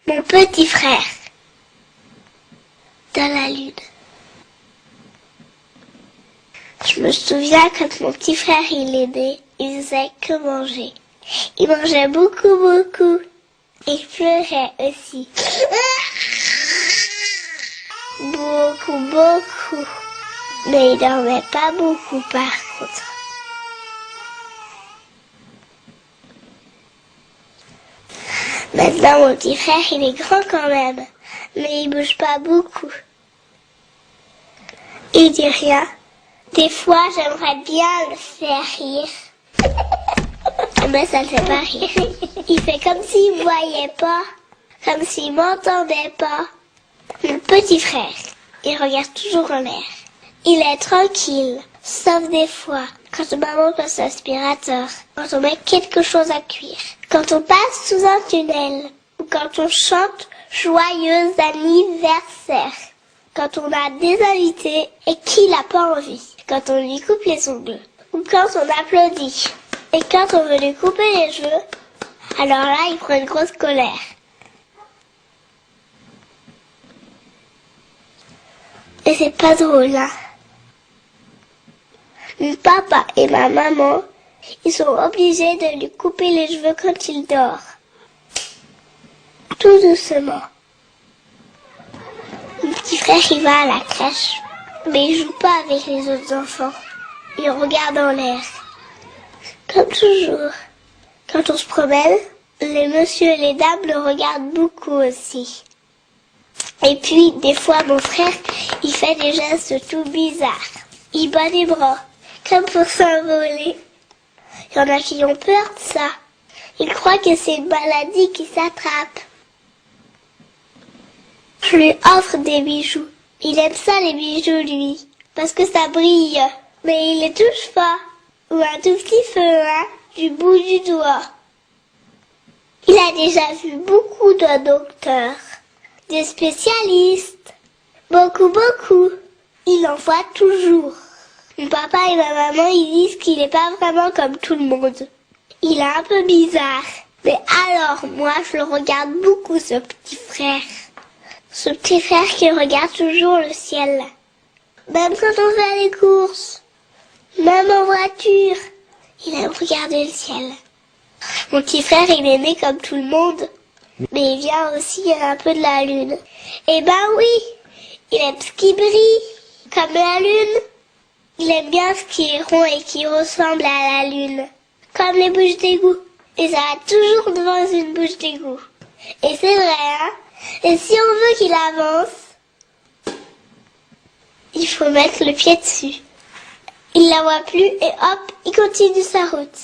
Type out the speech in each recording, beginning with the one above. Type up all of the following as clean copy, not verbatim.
Mon petit frère. Dans la lune. Je me souviens quand mon petit frère il est né, il faisait que manger. Il mangeait beaucoup, beaucoup. Il pleurait aussi. Beaucoup, beaucoup. Mais il dormait pas beaucoup par contre. Maintenant mon petit frère il est grand quand même. Mais il bouge pas beaucoup. Il dit rien. Des fois, j'aimerais bien le faire rire. Mais ça ne fait pas rire. Il fait comme s'il ne voyait pas. Comme s'il m'entendait pas. Mon petit frère, il regarde toujours en l'air. Il est tranquille. Sauf des fois, quand maman passe l'aspirateur. Quand on met quelque chose à cuire. Quand on passe sous un tunnel. Ou quand on chante joyeux anniversaire. Quand on a des invités et qu'il n'a pas envie. Quand on lui coupe les ongles. Ou quand on applaudit. Et quand on veut lui couper les cheveux, alors là, il prend une grosse colère. Et c'est pas drôle, hein. Mon papa et ma maman, ils sont obligés de lui couper les cheveux quand il dort. Tout doucement. Mon petit frère, il va à la crèche. Mais il joue pas avec les autres enfants. Il regarde en l'air. Comme toujours. Quand on se promène, les messieurs et les dames le regardent beaucoup aussi. Et puis, des fois, mon frère, il fait des gestes tout bizarres. Il bat les bras, comme pour s'envoler. Il y en a qui ont peur de ça. Ils croient que c'est une maladie qui s'attrape. Je lui offre des bijoux. Il aime ça, les bijoux, lui, parce que ça brille. Mais il les touche pas. Ou un tout petit feu, hein, du bout du doigt. Il a déjà vu beaucoup de docteurs, des spécialistes. Beaucoup, beaucoup. Il en voit toujours. Mon papa et ma maman, ils disent qu'il n'est pas vraiment comme tout le monde. Il est un peu bizarre. Mais alors, moi, je le regarde beaucoup, ce petit frère. Ce petit frère qui regarde toujours le ciel. Même quand on fait les courses. Même en voiture. Il aime regarder le ciel. Mon petit frère, il est né comme tout le monde. Mais il vient aussi un peu de la lune. Eh ben oui, il aime ce qui brille. Comme la lune. Il aime bien ce qui est rond et qui ressemble à la lune. Comme les bouches d'égout. Et ça va toujours devant une bouche d'égout. Et c'est vrai, hein. Et si on veut qu'il avance, il faut mettre le pied dessus. Il la voit plus et hop, il continue sa route.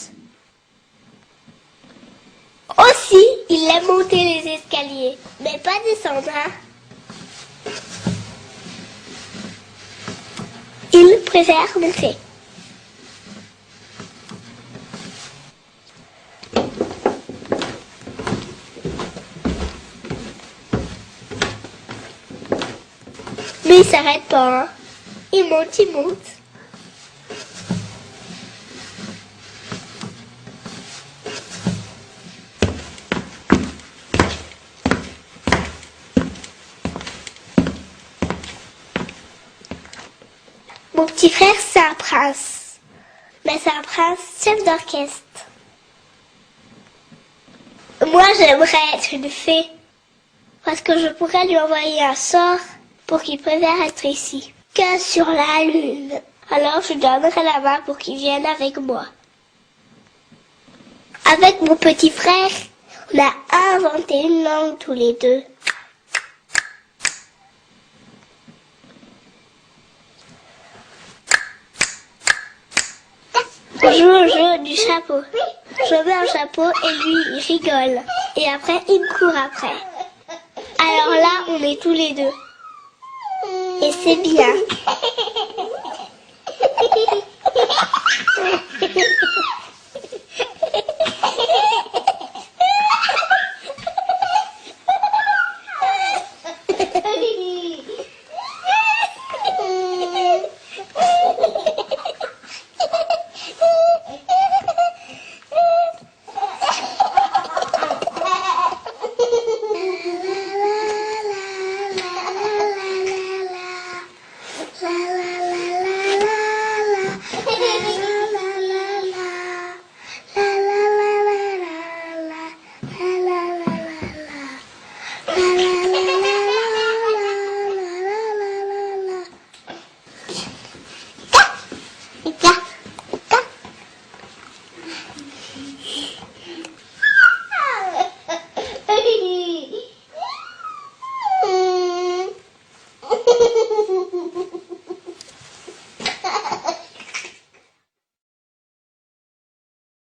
Aussi, il aime monter les escaliers, mais pas descendre, hein. Il préfère monter. Mais il s'arrête pas, hein. Il monte, il monte. Mon petit frère, c'est un prince. Mais c'est un prince chef d'orchestre. Moi, j'aimerais être une fée. Parce que je pourrais lui envoyer un sort pour qu'il préfère être ici que sur la lune. Alors, je lui donnerai la main pour qu'il vienne avec moi. Avec mon petit frère, on a inventé une langue tous les deux. On joue au jeu du chapeau. Je mets un chapeau et lui, il rigole. Et après, il me court après. Alors là, on est tous les deux. Et c'est bien.